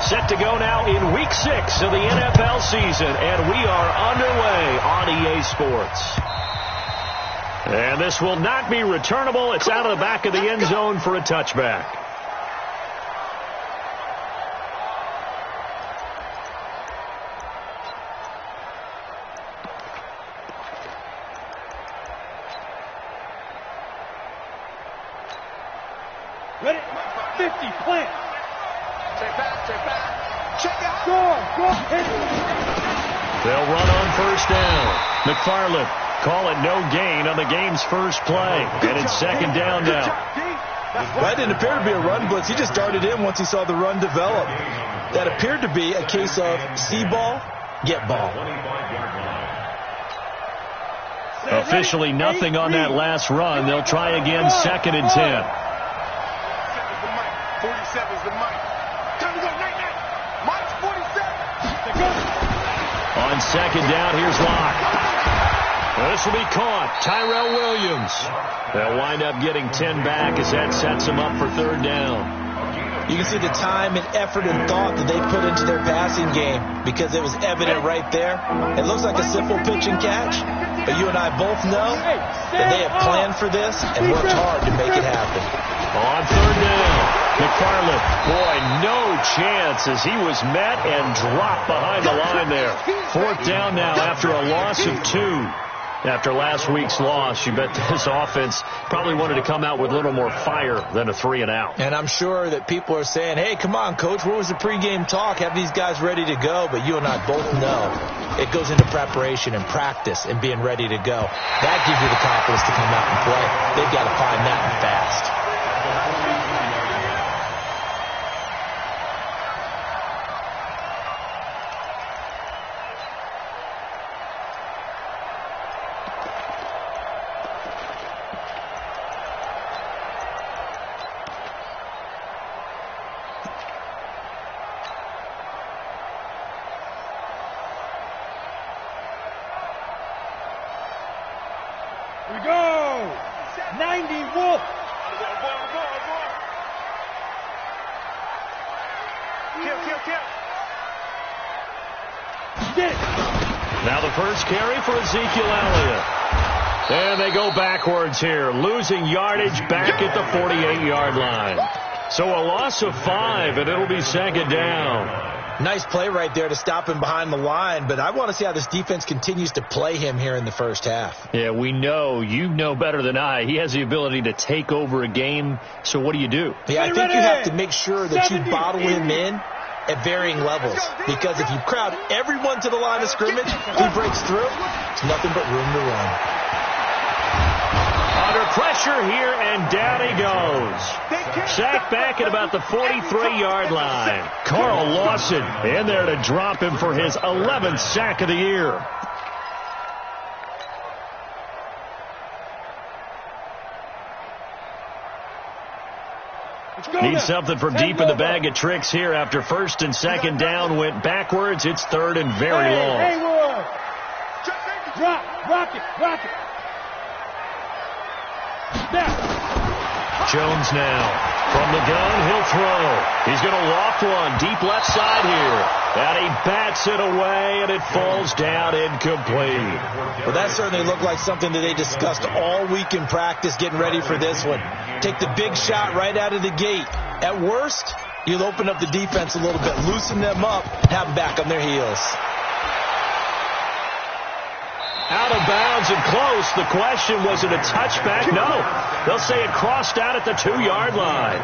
Set to go now in Week 6 of the NFL season, and we are underway on EA Sports. And this will not be returnable. It's out of the back of the end zone for a touchback. Ready? 50, plant. Check back. Check out. Go. They'll run on first down. McFarland call it no gain on the game's first play. And it's second down now. That didn't appear to be a run blitz. He just darted in once he saw the run develop. That appeared to be a case of see ball, get ball. Officially nothing on that last run. They'll try again, second and 10. 47's the mic. Time to go, night. Mike's 47. On second down, here's Locke. This will be caught. Tyrell Williams. They'll wind up getting 10 back as that sets them up for third down. You can see the time and effort and thought that they put into their passing game because it was evident right there. It looks like a simple pitch and catch, but you and I both know that they have planned for this and worked hard to make it happen. On third down, McFarland, boy, no chance as he was met and dropped behind the line there. Fourth down now after a loss of 2. After last week's loss, you bet this offense probably wanted to come out with a little more fire than a 3-and-out. And I'm sure that people are saying, hey, come on, Coach, where was the pregame talk? Have these guys ready to go? But you and I both know it goes into preparation and practice and being ready to go. That gives you the confidence to come out and play. They've got to find that fast. We go. 90 Wolf. Kill. Now the first carry for Ezekiel Elliott. And they go backwards here, losing yardage back at the 48-yard line. So a loss of 5, and it'll be second down. Nice play right there to stop him behind the line, but I want to see how this defense continues to play him here in the first half. Yeah, we know. You know better than I. He has the ability to take over a game, so what do you do? Yeah, I think you have to make sure that you bottle him in at varying levels, because if you crowd everyone to the line of scrimmage, he breaks through, it's nothing but room to run. Under pressure here, and down he goes. Sacked back at about the 43-yard line. Carl Lawson in there to drop him for his 11th sack of the year. Need something from deep in the bag of tricks here after first and second down went backwards. It's third and very long. Hayward. Rock it. Jones now. From the gun, he'll throw. He's going to loft one deep left side here. And he bats it away, and it falls down incomplete. Well, that certainly looked like something that they discussed all week in practice getting ready for this one. Take the big shot right out of the gate. At worst, you'll open up the defense a little bit, loosen them up, have them back on their heels. Out of bounds and close. The question, was it a touchback? No. They'll say it crossed out at the 2-yard line.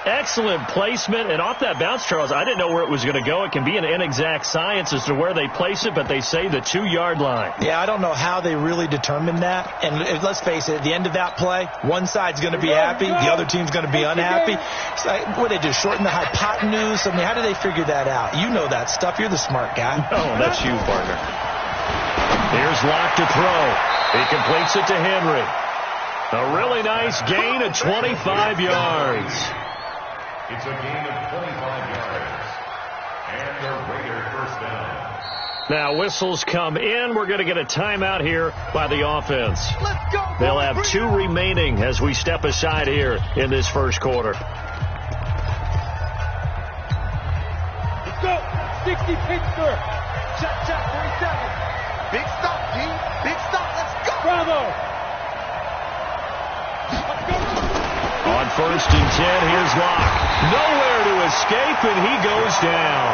Excellent placement. And off that bounce, Charles, I didn't know where it was going to go. It can be an inexact science as to where they place it, but they say the 2-yard line. Yeah, I don't know how they really determined that. And let's face it, at the end of that play, one side's going to be happy, the other team's going to be unhappy. So, what did they do, shorten the hypotenuse? I mean, how do they figure that out? You know that stuff. You're the smart guy. Oh, that's you, partner. Here's Locke to throw. He completes it to Henry. A really nice gain of 25 yards. It's a gain of 25 yards. And the Raiders first down. Now whistles come in. We're going to get a timeout here by the offense. Let's go. They'll have 2 remaining as we step aside here in this first quarter. 60 Pittsburgh. Check, 47. Big stop, G. Big stop. Let's go. Bravo. On 1st and 10, here's Locke. Nowhere to escape, and he goes down.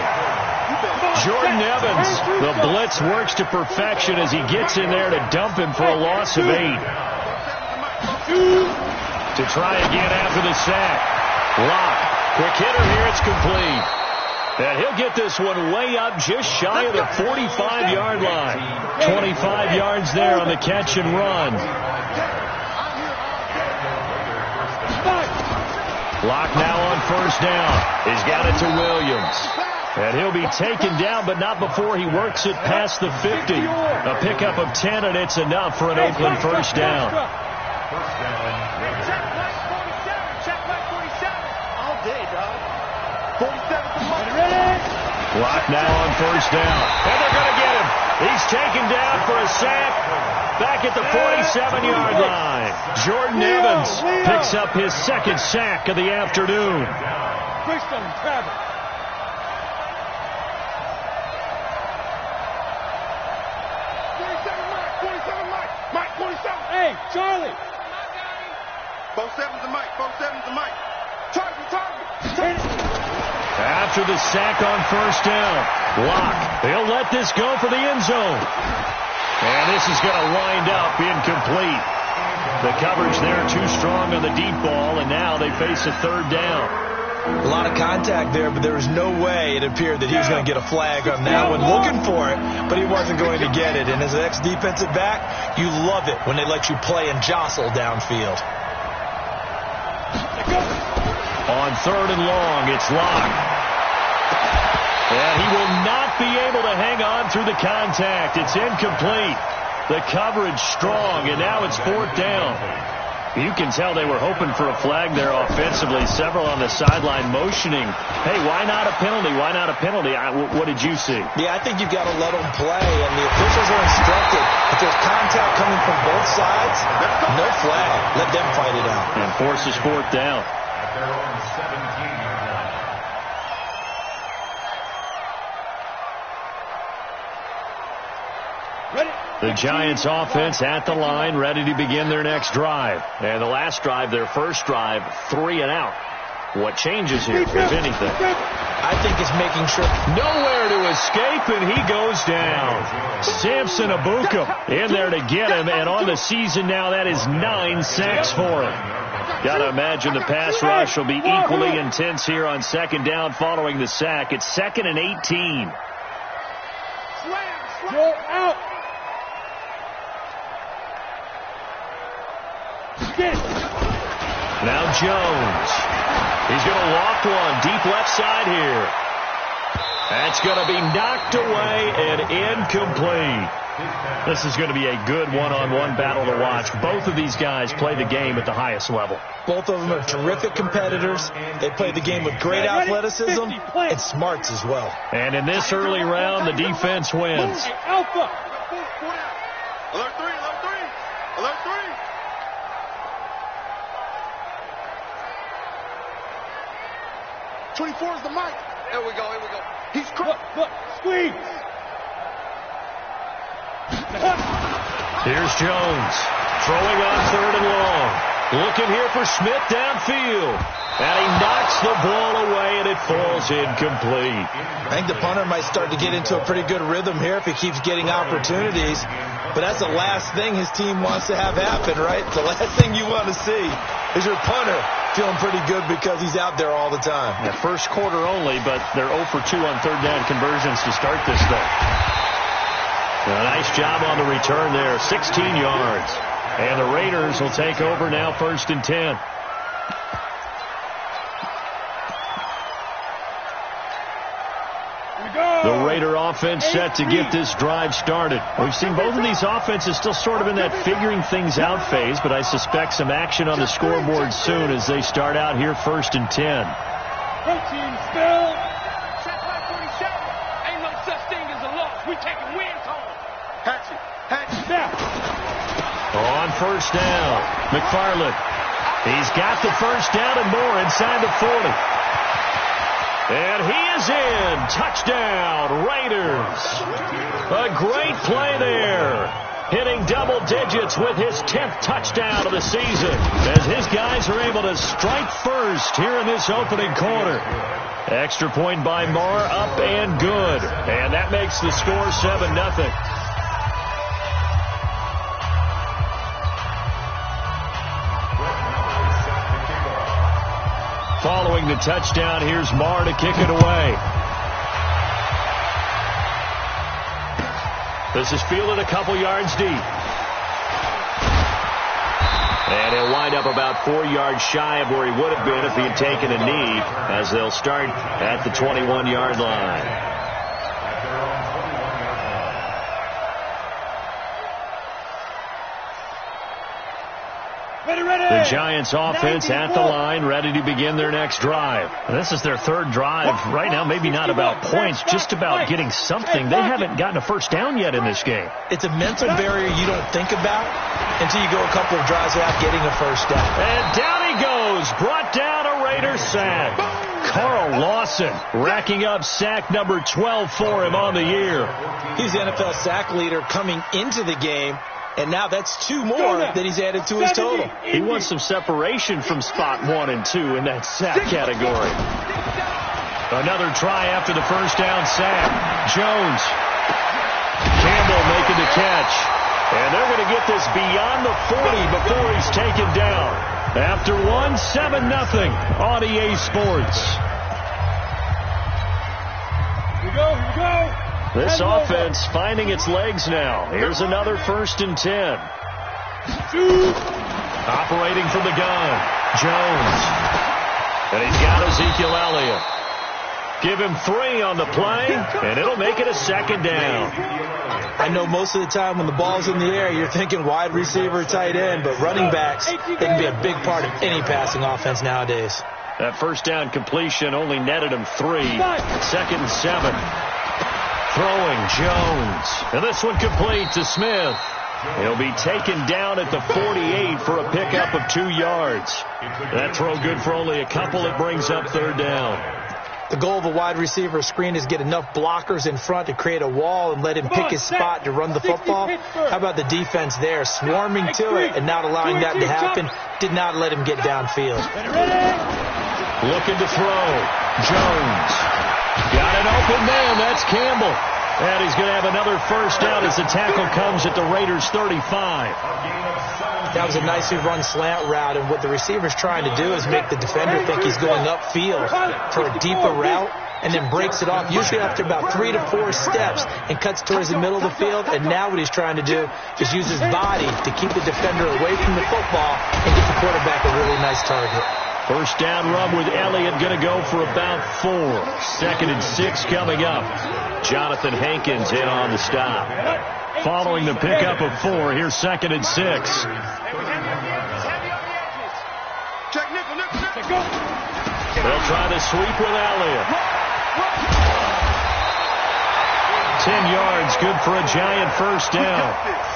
Jordan Evans, the blitz works to perfection as he gets in there to dump him for a loss of 8. To try again after the sack. Locke, quick hitter here, it's complete. And he'll get this one way up just shy of the 45-yard line. 25 yards there on the catch and run. Locke now on 1st down. He's got it to Williams. And he'll be taken down, but not before he works it past the 50. A pickup of 10, and it's enough for an Oakland 1st down. Check back 47. All day, dog. 47 for Locke now on 1st down. And they're going to get him. He's taken down for a sack. Back at the 47-yard line. Jordan Evans picks up his 2nd sack of the afternoon. Bristol and Travis. 47, Mike. 47. Hey, Charlie. 47's the Mike. 47's the Mike. Target. After the sack on 1st down, Locke, they'll let this go for the end zone. And this is going to wind up incomplete. The coverage there too strong on the deep ball, and now they face a 3rd down. A lot of contact there, but there was no way it appeared that he was going to get a flag on that one. Looking for it, but he wasn't going to get it. And as an ex-defensive back, you love it when they let you play and jostle downfield. On 3rd and long, it's Locke. And he will not be able to hang on through the contact. It's incomplete. The coverage strong, and now it's 4th down. You can tell they were hoping for a flag there offensively. Several on the sideline motioning. Hey, why not a penalty? Why not a penalty? What did you see? Yeah, I think you've got to let them play, and the officials are instructed. If there's contact coming from both sides, no flag. Let them fight it out. And forces 4th down. At their own 17-yard line. The Giants offense at the line, ready to begin their next drive. And the last drive, their first drive, 3 and out. What changes here, if anything? I think it's making sure. Nowhere to escape, and he goes down. Samson Abuka in there to get him, and on the season now, that is 9 sacks for him. Got to imagine the pass rush will be equally intense here on 2nd down following the sack. It's 2nd and 18. You're out. Now Jones. He's going to walk one deep left side here. That's going to be knocked away and incomplete. This is going to be a good one-on-one battle to watch. Both of these guys play the game at the highest level. Both of them are terrific competitors. They play the game with great athleticism and smarts as well. And in this early round, the defense wins. Alpha. Alert 3. 24 is the Mike. Here we go. He's Look, squeeze. Here's Jones. Throwing on 3rd and long. Looking here for Smith downfield. And he knocks the ball away, and it falls incomplete. I think the punter might start to get into a pretty good rhythm here if he keeps getting opportunities. But that's the last thing his team wants to have happen, right? The last thing you want to see is your punter feeling pretty good because he's out there all the time. Yeah, first quarter only, but they're 0 for 2 on 3rd down conversions to start this thing. A nice job on the return there, 16 yards. And the Raiders will take over now, 1st and 10. The Raider offense set to get this drive started. We've seen both of these offenses still sort of in that figuring things out phase, but I suspect some action on the scoreboard soon as they start out here 1st and 10. Protein spill. Check back 47. Ain't no such thing as a loss. We taking wins home. Hatchet. Snap. On 1st down, McFarland. He's got the 1st down and more inside the 40. And he is in. touchdown, Raiders. A great play there. Hitting double digits with his 10th touchdown of the season as his guys are able to strike first here in this opening quarter. Extra point by Marr, up and good. And that makes the score 7-0. Following the touchdown, here's Marr to kick it away. This is fielded a couple yards deep. And he'll wind up about 4 yards shy of where he would have been if he had taken a knee, as they'll start at the 21-yard line. The Giants offense at the line, ready to begin their next drive. This is their third drive. Right now, maybe not about points, just about getting something. They haven't gotten a first down yet in this game. It's a mental barrier you don't think about until you go a couple of drives without getting a first down. And down he goes, brought down a Raider sack. Carl Lawson racking up sack number 12 for him on the year. He's the NFL sack leader coming into the game. And now that's 2 more that he's added to his total. He wants some separation from spot 1 and 2 in that sack category. Another try after the first down sack. Jones. Campbell making the catch. And they're going to get this beyond the 40 before he's taken down. After 7-0 on EA Sports. Here we go. This offense finding its legs now. Here's another 1st and 10. Operating from the gun. Jones. And he's got Ezekiel Elliott. Give him 3 on the play, and it'll make it a 2nd down. I know most of the time when the ball's in the air, you're thinking wide receiver, tight end, but running backs, they can be a big part of any passing offense nowadays. That first down completion only netted him 3. 2nd and 7. Throwing Jones. And this one complete to Smith. He'll be taken down at the 48 for a pickup of 2 yards. That throw good for only a couple. It brings up 3rd down. The goal of a wide receiver screen is get enough blockers in front to create a wall and let him pick his spot to run the football. How about the defense there, swarming to it and not allowing that to happen? Did not let him get downfield. Looking to throw. Jones. Got an open man. That's Campbell. And he's going to have another first down as the tackle comes at the Raiders' 35. That was a nicely run slant route, and what the receiver's trying to do is make the defender think he's going upfield for a deeper route and then breaks it off, usually after about 3 to 4 steps, and cuts towards the middle of the field. And now what he's trying to do is use his body to keep the defender away from the football and get the quarterback a really nice target. First down run with Elliott, going to go for about 4. 2nd and 6 coming up. Jonathan Hankins in on the stop. Following the pickup of 4, here's 2nd and 6. They'll try to sweep with Elliott. 10 yards, good for a Giant first down.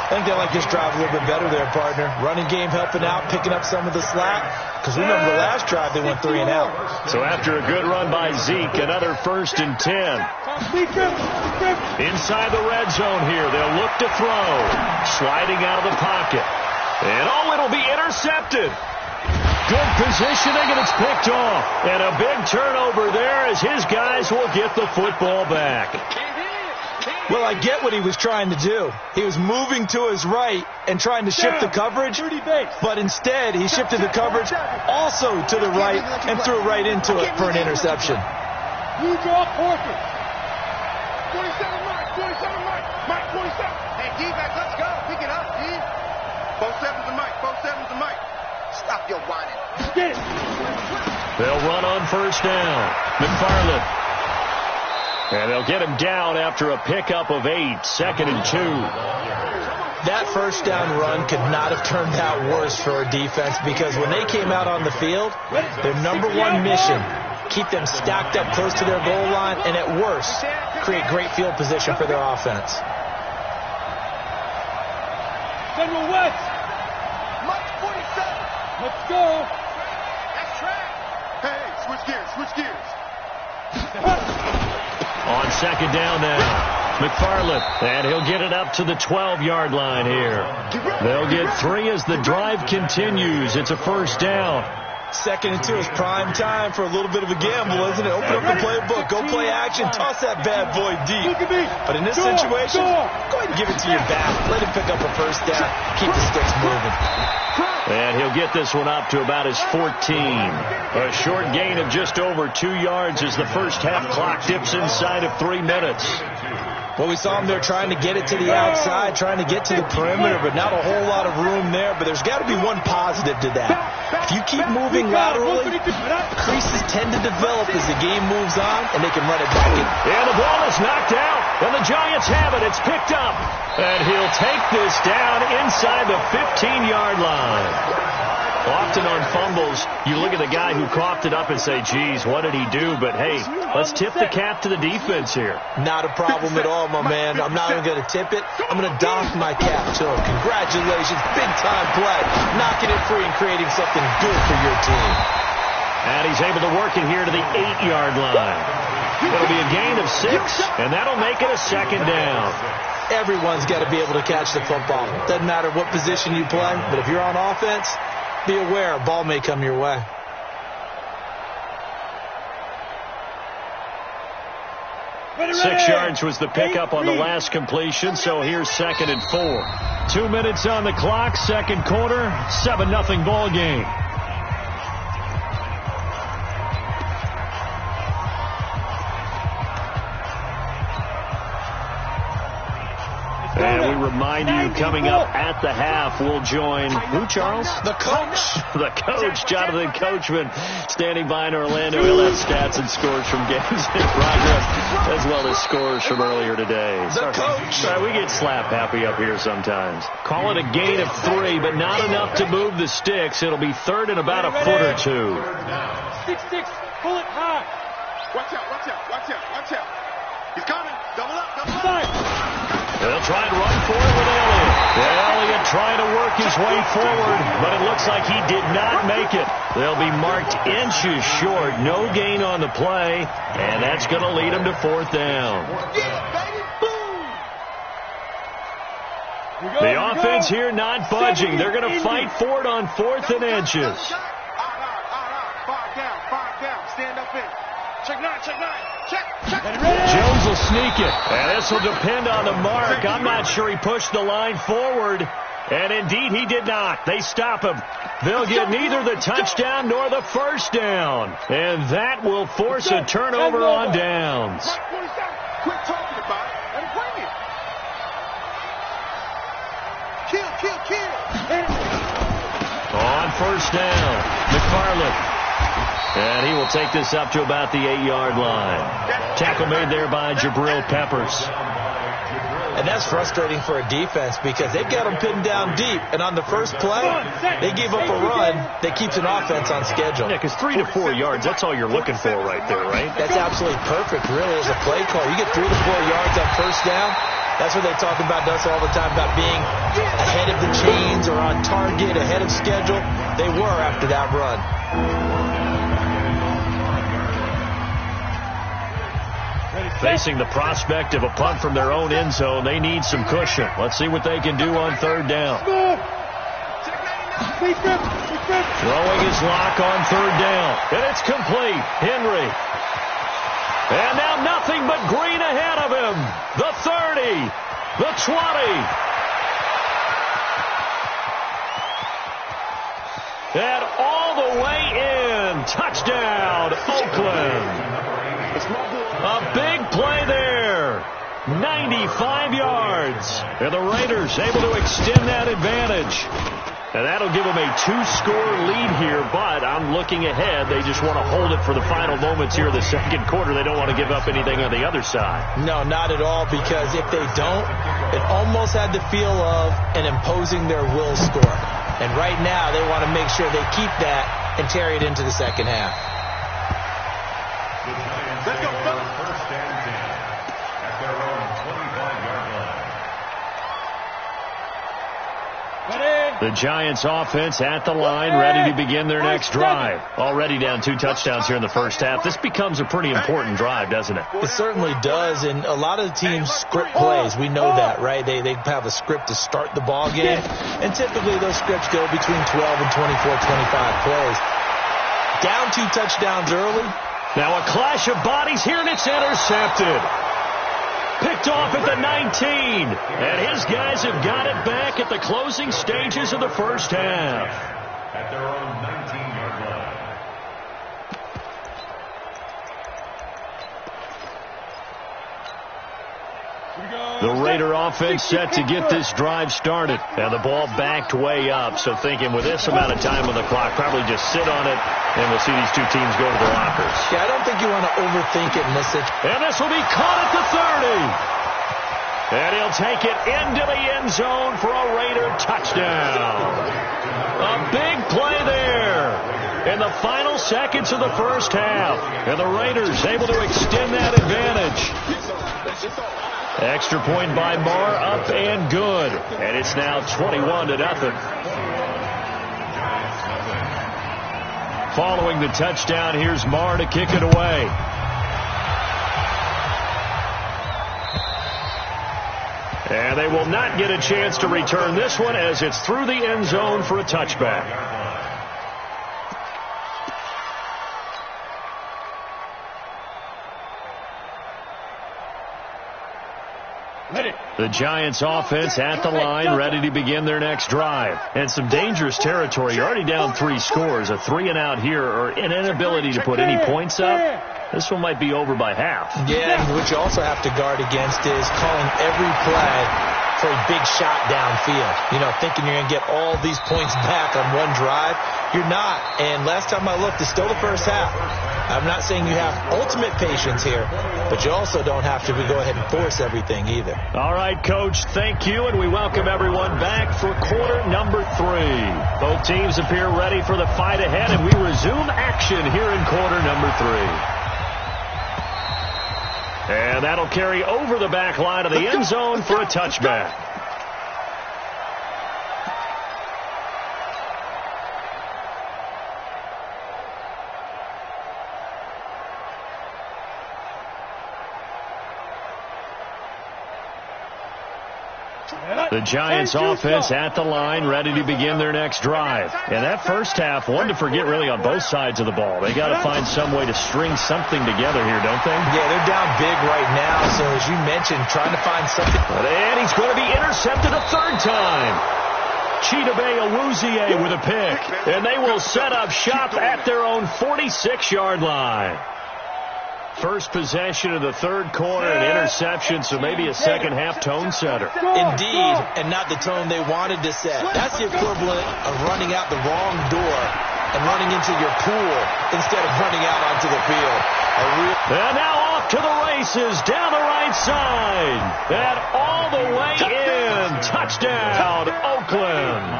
I think they like this drive a little bit better there, partner. Running game helping out, picking up some of the slack. Because remember the last drive, they went 3 and out. So after a good run by Zeke, another 1st and 10. Inside the red zone here, they'll look to throw. Sliding out of the pocket. And it'll be intercepted. Good positioning, and it's picked off. And a big turnover there as his guys will get the football back. Well, I get what he was trying to do. He was moving to his right and trying to shift the coverage, but instead he shifted the coverage also to the right and threw right into it for an interception. You draw Porter. 27 Mike, 27. Hey, D-back, let's go. Pick it up, D. 4-7's the Mike. Stop your whining. Get it. They'll run on first down. McFarland. And they'll get him down after a pickup of 8, 2nd and 2. That first down run could not have turned out worse for our defense, because when they came out on the field, their number 1 mission, keep them stacked up close to their goal line, and at worst, create great field position for their offense. General West. Mike 47. Let's go. That's track. Hey, switch gears. On second down now. McFarland, and he'll get it up to the 12-yard line here. They'll get 3 as the drive continues. It's a first down. 2nd and 2 is prime time for a little bit of a gamble, isn't it? Open up the playbook, go play action, toss that bad boy deep. But in this situation, go ahead and give it to your back. Let him pick up a first down. Keep the sticks moving. And he'll get this one up to about his 14. A short gain of just over 2 yards as the first half clock dips inside of 3 minutes. Well, we saw him there trying to get it to the outside, trying to get to the perimeter, but not a whole lot of room there. But there's got to be one positive to that. If you keep moving laterally, creases tend to develop as the game moves on, and they can run it back in. And the ball is knocked out, and the Giants have it. It's picked up, and he'll take this down inside the 15-yard line. Often on fumbles, you look at the guy who coughed it up and say, geez, what did he do? But, hey, let's tip the cap to the defense here. Not a problem at all, my man. I'm not even going to tip it. I'm going to doff my cap to him. Congratulations. Big-time play. Knocking it free and creating something good for your team. And he's able to work it here to the 8-yard line. It'll be a gain of 6, and that'll make it a second down. Everyone's got to be able to catch the football. Doesn't matter what position you play, but if you're on offense, be aware a ball may come your way. Ready. 6 yards was the pickup on the last completion, so here's 2nd and 4. 2 minutes on the clock, second quarter, 7-0 ball game. And we remind you, coming up at the half, we'll join who, Charles? The coach. The coach, Jonathan Coachman, standing by in Orlando. He'll have stats and scores from games in progress, as well as scores from earlier today. The coach. Sorry, we get slap happy up here sometimes. Call it a gain of 3, but not enough to move the sticks. It'll be 3rd and about a foot or 2. 6-6, pull it high. Watch out. He's coming. Double up. They'll try and run for it with Elliott. Elliott trying to work his way forward, but it looks like he did not make it. They'll be marked inches short. No gain on the play, and that's going to lead him to 4th down. The offense here not budging. They're going to fight for it on 4th and inches. Fire down. Stand up in. Check 9. Jones will sneak it, and this will depend on the mark. I'm not sure he pushed the line forward, and indeed he did not. They stop him. They'll get neither the touchdown nor the first down, and that will force a turnover on downs. Quit talking about it and bring it. Kill. On first down, McFarland. And he will take this up to about the 8-yard line. Tackle made there by Jabril Peppers. And that's frustrating for a defense because they've got them pinned down deep. And on the first play, they give up a run that keeps an offense on schedule. Yeah, because 3 to 4 yards, that's all you're looking for right there, right? That's absolutely perfect, really, as a play call. You get 3 to 4 yards on first down. That's what they talk about us all the time, about being ahead of the chains or on target, ahead of schedule. They were after that run. Facing the prospect of a punt from their own end zone, they need some cushion. Let's see what they can do on 3rd down. Throwing his lock on 3rd down, and it's complete. Henry. And now nothing but green ahead of him. The 30, the 20. And all the way in. Touchdown, Oakland. A big play there. 95 yards. And the Raiders able to extend that advantage. And that'll give them a 2-score lead here, but I'm looking ahead. They just want to hold it for the final moments here of the second quarter. They don't want to give up anything on the other side. No, not at all, because if they don't, it almost had the feel of an imposing their will score. And right now, they want to make sure they keep that and carry it into the second half. Let's go, fellas. First and 10 at their own 25-yard line. The The Giants offense at the line, ready to begin their next drive. Already down 2 touchdowns here in the first half. This becomes a pretty important drive, doesn't it? It certainly does, and a lot of the teams script plays. We know that, right? They have a script to start the ball game, and typically those scripts go between 12 and 24, 25 plays. Down 2 touchdowns early. Now a clash of bodies here, and it's intercepted. Picked off at the 19. And his guys have got it back at the closing stages of the first half. At their own 19-yard line. The Raider offense set to get this drive started. And the ball backed way up. So thinking with this amount of time on the clock, probably just sit on it, and we'll see these 2 teams go to the lockers. Yeah, I don't think you want to overthink it in this situation. And this will be caught at the 30. And he'll take it into the end zone for a Raider touchdown. A big play there in the final seconds of the first half. And the Raiders able to extend that advantage. Extra point by Marr, up and good. And it's now 21-0. Following the touchdown, here's Marr to kick it away. And they will not get a chance to return this one as it's through the end zone for a touchback. The Giants offense at the line, ready to begin their next drive. And some dangerous territory. You're already down 3 scores. A 3-and-out here, or an inability to put any points up. This one might be over by half. Yeah, and what you also have to guard against is calling every play for a big shot downfield. You know, thinking you're going to get all these points back on one drive. You're not. And last time I looked, it's still the first half. I'm not saying you have ultimate patience here, but you also don't have to go ahead and force everything either. All right, Coach, thank you, and we welcome everyone back for quarter number 3. Both teams appear ready for the fight ahead, and we resume action here in quarter number 3. And that'll carry over the back line of the end zone for a touchback. The Giants offense at the line, ready to begin their next drive. And that first half, one to forget really on both sides of the ball. They got to find some way to string something together here, don't they? Yeah, they're down big right now. So as you mentioned, trying to find something. And he's going to be intercepted a 3rd time. Chidobe Awuzie with a pick. And they will set up shop at their own 46-yard line. First possession of the 3rd quarter, an interception, so maybe a second-half tone setter. Indeed, and not the tone they wanted to set. That's the equivalent of running out the wrong door and running into your pool instead of running out onto the field. And now off to the races, down the right side. And all the way in. Touchdown, Oakland.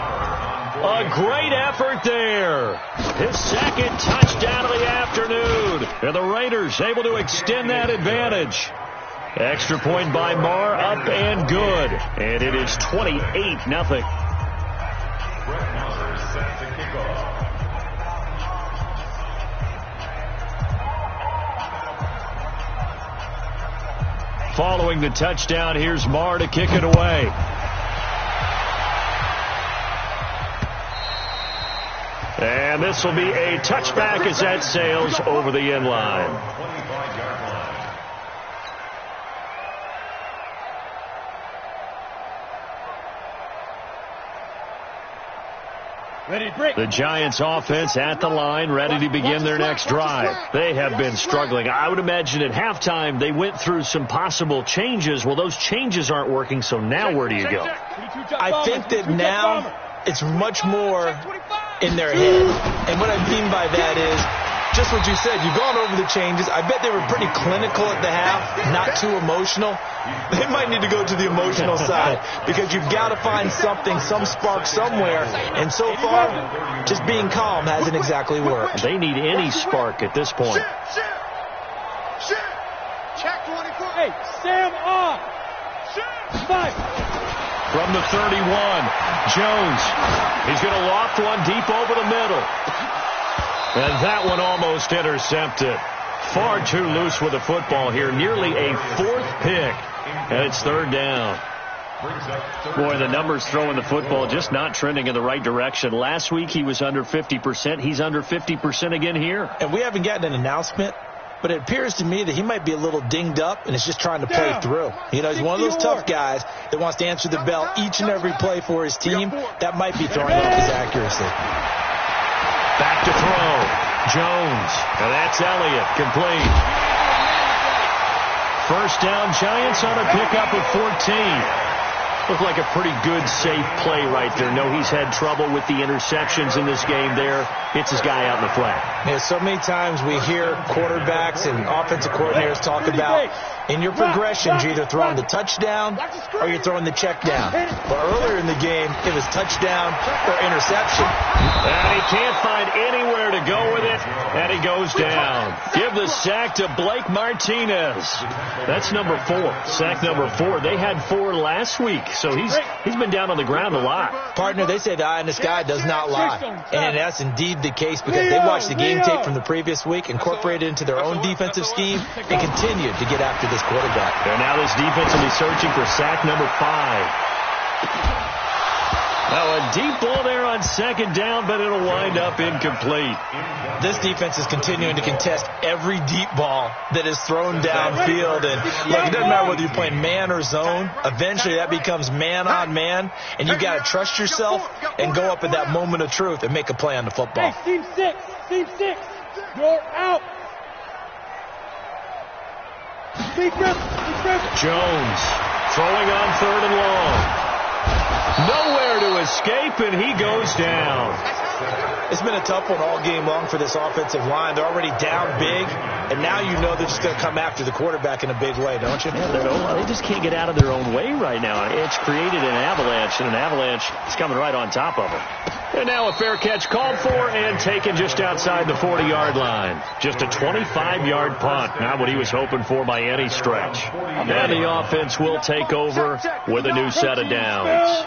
A great effort there. His 2nd touchdown of the afternoon. And the Raiders able to extend that advantage. Extra point by Marr, up and good. And it is 28-0. Set to kick off. Following the touchdown, here's Marr to kick it away. And this will be a touchback as that sails over the end line. 25-yard line. The Giants offense at the line, ready to begin their next drive. They have been struggling. I would imagine at halftime they went through some possible changes. Well, those changes aren't working, so now where do you go? I think that now it's much more in their head. And what I mean by that is just what you said. You've gone over the changes. I bet they were pretty clinical at the half, not too emotional. They might need to go to the emotional side because you've got to find something, some spark somewhere. And so far, just being calm hasn't exactly worked. They need any spark at this point. Check 24. Hey, Sam off. 5. From the 31, Jones. He's going to loft one deep over the middle. And that one almost intercepted. Far too loose with the football here. Nearly a 4th pick. And it's 3rd down. Boy, the numbers throwing the football just not trending in the right direction. Last week he was under 50%. He's under 50% again here. And we haven't gotten an announcement, but it appears to me that he might be a little dinged up and is just trying to play through. You know, he's one of those tough guys that wants to answer the bell each and every play for his team. That might be throwing off his accuracy. Back to throw. Jones. And that's Elliott. Complete. First down, Giants on a pickup of 14. Looked like a pretty good, safe play right there. No, he's had trouble with the interceptions in this game there. Hits his guy out in the flat. Yeah, so many times we hear quarterbacks and offensive coordinators talk about in your progressions, you're either throwing the touchdown or you're throwing the check down. But earlier in the game, it was touchdown or interception. And he can't find anywhere to go with it, and he goes down. Give the sack to Blake Martinez. That's number 4. Sack number 4. They had 4 last week, so he's been down on the ground a lot. Partner, they say the eye in the sky does not lie. And that's indeed the case because they watched the game tape from the previous week, incorporated it into their own defensive scheme, and continued to get after this quarterback. And now this defense will be searching for sack number 5. Now a deep ball there on 2nd down, but it'll wind up incomplete. This defense is continuing to contest every deep ball that is thrown downfield. And look, it doesn't matter whether you're playing man or zone. Eventually that becomes man on man, and you got to trust yourself and go up at that moment of truth and make a play on the football. Hey, team 6, you're out. Jones throwing on 3rd and long. Nowhere to escape, and he goes down. It's been a tough one all game long for this offensive line. They're already down big, and now you know they're just going to come after the quarterback in a big way, don't you? Yeah, they just can't get out of their own way right now. It's created an avalanche, and an avalanche is coming right on top of them. And now a fair catch called for and taken just outside the 40-yard line. Just a 25-yard punt. Not what he was hoping for by any stretch. And the offense will take over with a new set of downs.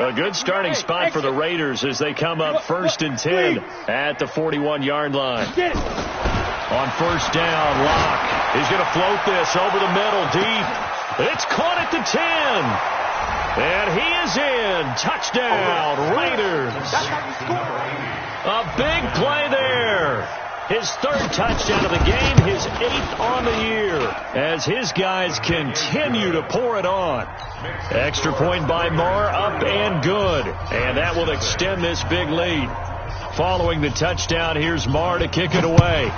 A good starting spot for the Raiders as they come up 1st and 10 at the 41-yard line. On 1st down, Locke. He's going to float this over the middle deep. It's caught at the 10. And he is in. Touchdown, Raiders. A big play there. His 3rd touchdown of the game, his 8th on the year, as his guys continue to pour it on. Extra point by Marr, up and good. And that will extend this big lead. Following the touchdown, here's Marr to kick it away.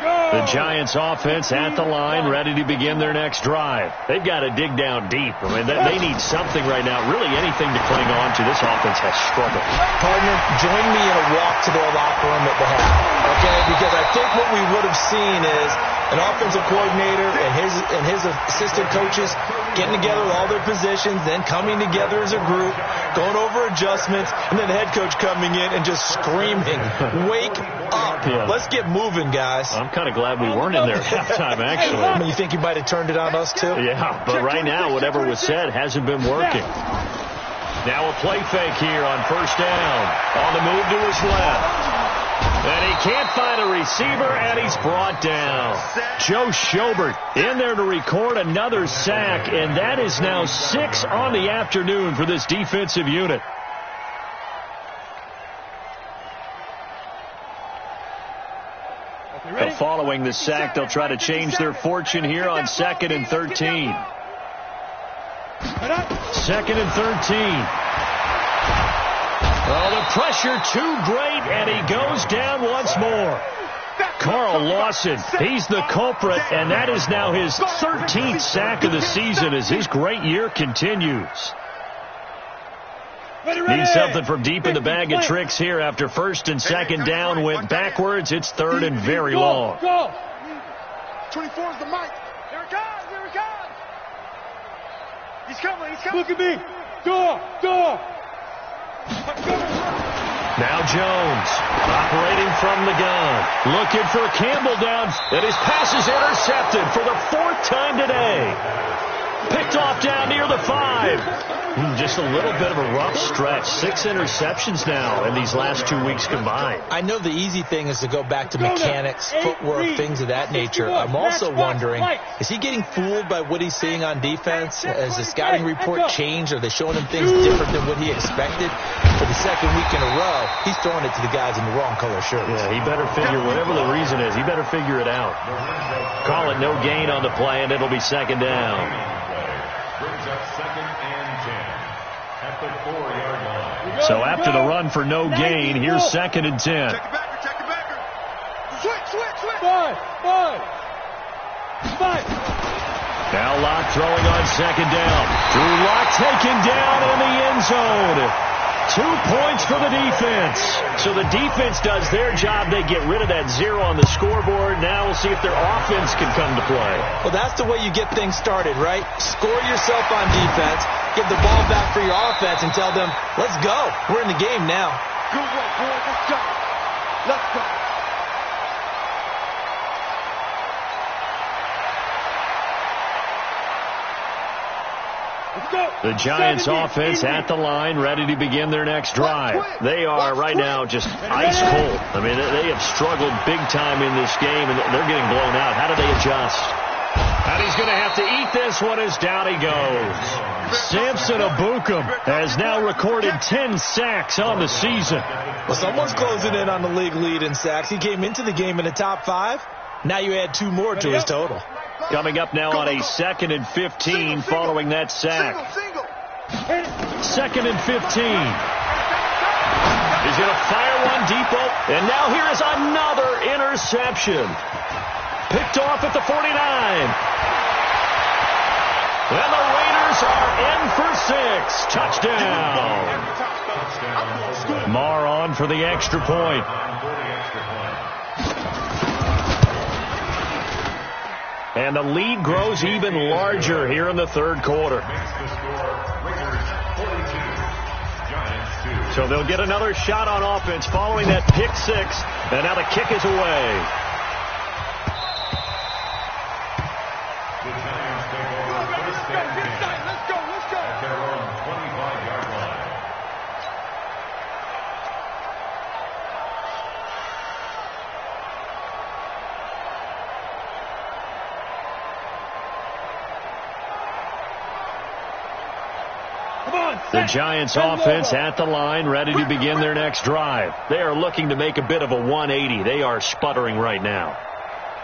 The Giants offense at the line, ready to begin their next drive. They've got to dig down deep. I mean, they need something right now, really anything to cling on to. This offense has struggled. Partner, join me in a walk to their locker room at the half, okay? Because I think what we would have seen is an offensive coordinator and his assistant coaches getting together with all their positions, then coming together as a group, going over adjustments, and then the head coach coming in and just screaming, "Wake up. Yeah. Let's get moving, guys." I'm kind of glad we weren't in there at halftime, actually. I mean, you think you might have turned it on us, too? Yeah, but right now, whatever was said hasn't been working. Now a play fake here on 1st down. On the move to his left. And he can't find a receiver, and he's brought down. Joe Schobert in there to record another sack, and that is now 6 on the afternoon for this defensive unit. Following the sack, they'll try to change their fortune here on 2nd and 13. 2nd and 13. Oh, the pressure too great, and he goes down once more. Carl Lawson, he's the culprit, and that is now his 13th sack of the season as his great year continues. Need something from deep in the bag of tricks here after 1st and 2nd down went backwards. It's 3rd and very long. 24 is the mic. Here it comes, here it comes. He's coming, he's coming. Look at me. Door. Now Jones, operating from the gun, looking for Campbell down, and his pass is intercepted for the 4th time today. Picked off down near the 5. Just a little bit of a rough stretch. 6 interceptions now in these last 2 weeks combined. I know the easy thing is to go back to mechanics, footwork, things of that nature. I'm also wondering, is he getting fooled by what he's seeing on defense? Has the scouting report changed? Are they showing him things different than what he expected? For the 2nd week in a row, he's throwing it to the guys in the wrong color shirts. Yeah, he better figure, whatever the reason is, he better figure it out. Call it no gain on the play, and it'll be 2nd down. Brings up 2nd and 10 at the 4-yard line. So after the run for no gain, here's 2nd and 10. Check the backer. Switch. Five. Now Locke throwing on 2nd down. Drew Locke taken down in the end zone. 2 points for the defense. So the defense does their job. They get rid of that 0 on the scoreboard. Now we'll see if their offense can come to play. Well, that's the way you get things started, right? Score yourself on defense, give the ball back for your offense, and tell them, let's go. We're in the game now. Good work, boys. Let's go. The Giants offense at the line, ready to begin their next drive. They are right now just ice cold. I mean, they have struggled big time in this game, and they're getting blown out. How do they adjust? And he's going to have to eat this one as down he goes. Samson Abukum has now recorded 10 sacks on the season. Well, someone's closing in on the league lead in sacks. He came into the game in the top 5. Now you add 2 more to his total. Coming up now on a 2nd and 15 following that sack. 2nd and 15. He's going to fire one deep, and now here is another interception. Picked off at the 49. And the Raiders are in for 6. Touchdown. Marr on for the extra point. And the lead grows even larger here in the 3rd quarter. So they'll get another shot on offense following that pick 6. And now the kick is away. The Giants take over first and 10. Let's go. At their own 25-yard line. The Giants offense at the line, ready to begin their next drive. They are looking to make a bit of a 180. They are sputtering right now.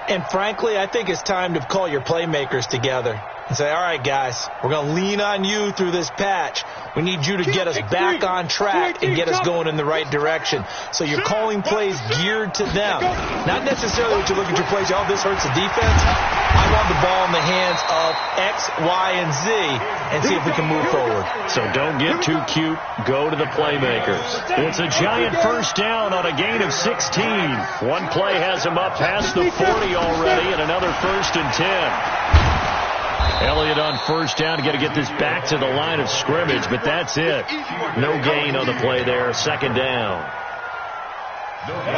And frankly, I think it's time to call your playmakers together and say, all right, guys, we're going to lean on you through this patch. We need you to get us back on track and get us going in the right direction. So you're calling plays geared to them. Not necessarily what you look at your plays, oh, this hurts the defense. I want the ball in the hands of X, Y, and Z and see if we can move forward. So don't get too cute. Go to the playmakers. It's a Giant first down on a gain of 16. One play has him up past the 40 already, and another 1st and 10. Elliott on first down to get this back to the line of scrimmage, but that's it. No gain on the play there. 2nd down.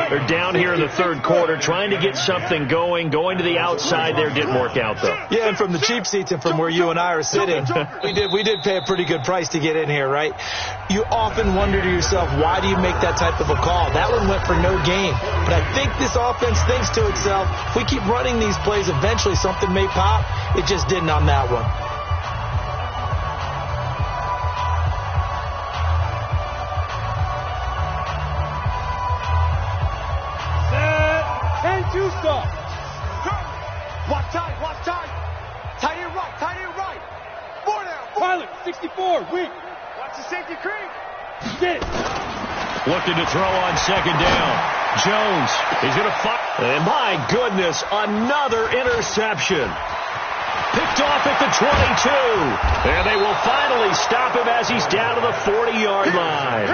They're down here in the 3rd quarter trying to get something going to the outside there. Didn't work out, though. Yeah, and from the cheap seats and from where you and I are sitting, we did pay a pretty good price to get in here, right? You often wonder to yourself, why do you make that type of a call? That one went for no gain. But I think this offense thinks to itself, if we keep running these plays, eventually something may pop. It just didn't on that one. Stop. Watch tight. Tight end right. 4 down. Pilot, 64, weak. Watch the safety creep. Get it. Looking to throw on 2nd down. Jones is going to fire. And my goodness, another interception. Picked off at the 22. And they will finally stop him as he's down to the 40-yard line.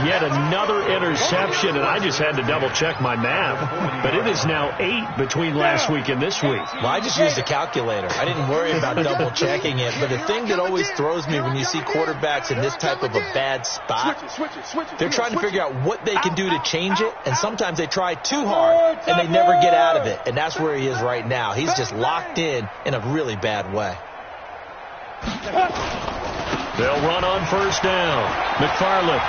Yet another interception, and I just had to double-check my math. But it is now 8 between last week and this week. Well, I just used a calculator. I didn't worry about double-checking it. But the thing that always throws me when you see quarterbacks in this type of a bad spot, they're trying to figure out what they can do to change it, and sometimes they try too hard, and they never get out of it. And that's where he is right now. He's just locked in a really bad way. They'll run on first down. McFarland.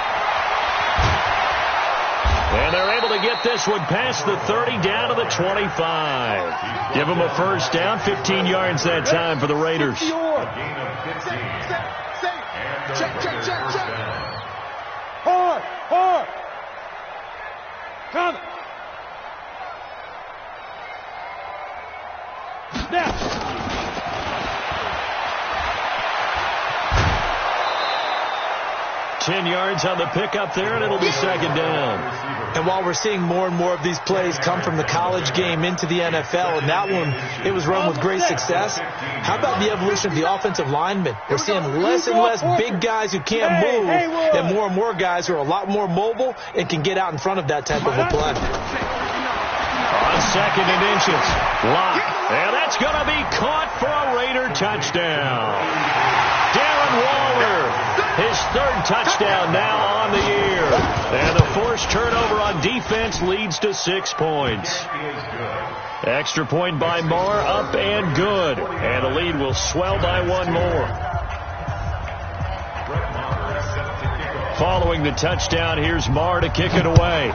And they're able to get this one past the 30 down to the 25. Give them a first down, 15 yards that time for the Raiders. Check. Hard. Come. Snap. 10 yards on the pickup there, and it'll be second down. And while we're seeing more and more of these plays come from the college game into the NFL, and that one, it was run with great success, how about the evolution of the offensive linemen? We're seeing less and less big guys who can't move, and more guys who are a lot more mobile and can get out in front of that type of a play. On second and inches, Locke, and that's going to be caught for a Raider touchdown. Darren Waller, his third touchdown now on the year. And the forced turnover on defense leads to 6 points. Extra point by Marr, up and good. And the lead will swell by one more. Following the touchdown, here's Marr to kick it away.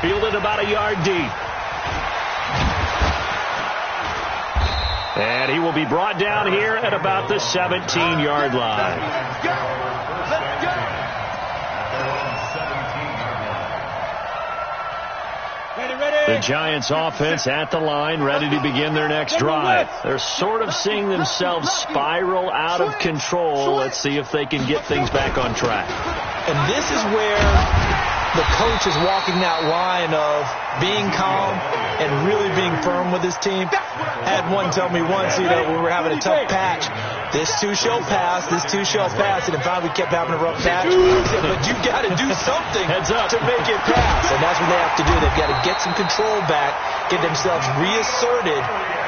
Fielded about a yard deep. And he will be brought down here at about the 17-yard line. The Giants offense at the line, ready to begin their next drive. They're sort of seeing themselves spiral out of control. Let's see if they can get things back on track. And this is where the coach is walking that line of being calm and really being firm with his team. I had one tell me once, we were having a tough patch. This too shall pass, and if we kept having a rough patch, but you've got to do something to make it pass. And that's what they have to do. They've got to get some control back, get themselves reasserted,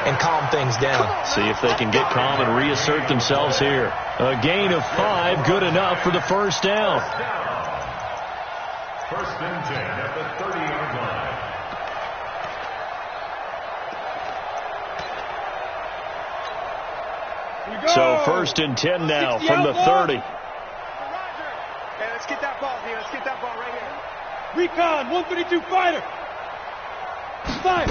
and calm things down. See if they can get calm and reassert themselves here. A gain of 5, good enough for the first down. First and 10 at the 30-yard line. So first and 10 now from the 30. Hey, let's get that ball here. Let's get that ball right here. Recon, 132 fighter. Fight.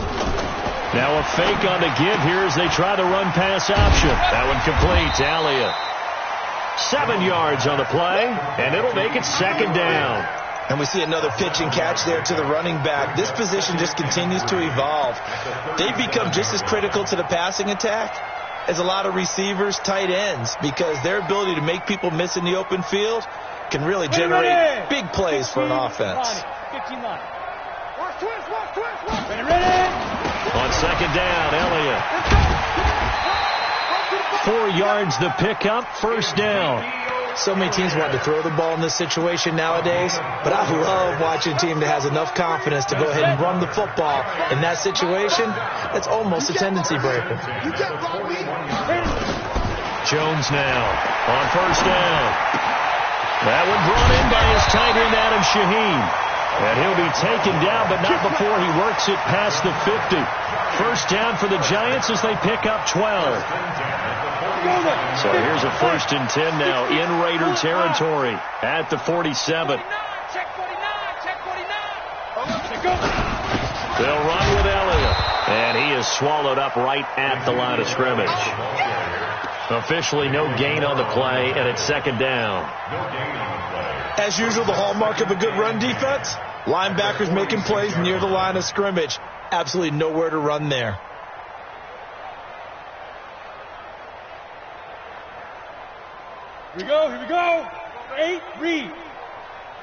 Now a fake on the give here as they try the run-pass option. That one complete to Elliott. 7 yards on the play, and it'll make it second down. And we see another pitch and catch there to the running back. This position just continues to evolve. They've become just as critical to the passing attack as a lot of receivers, tight ends, because their ability to make people miss in the open field can really generate big plays for an offense. 15 line. Watch twist. Ready. On second down, Elliott. 4 yards the pickup, first down. So many teams want to throw the ball in this situation nowadays, but I love watching a team that has enough confidence to go ahead and run the football. In that situation, that's almost a tendency breaker. Jones now on first down. That one brought in by his tight end, Adam Shaheen. And he'll be taken down, but not before he works it past the 50. First down for the Giants as they pick up 12. So here's a first and 10 now in Raider territory at the 47. Check 49. They'll run with Elliott, and he is swallowed up right at the line of scrimmage. Officially no gain on the play, and it's second down. As usual, the hallmark of a good run defense, linebackers making plays near the line of scrimmage. Absolutely nowhere to run there. Here we go. 8, read.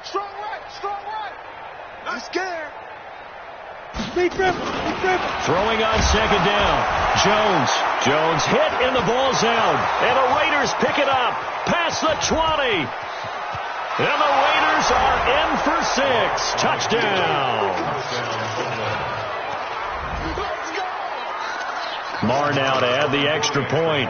Strong right. Not scared. Throwing on second down. Jones hit in the ball zone. And the Raiders pick it up. Past the 20. And the Raiders are in for 6. Touchdown. Marr now to add the extra point.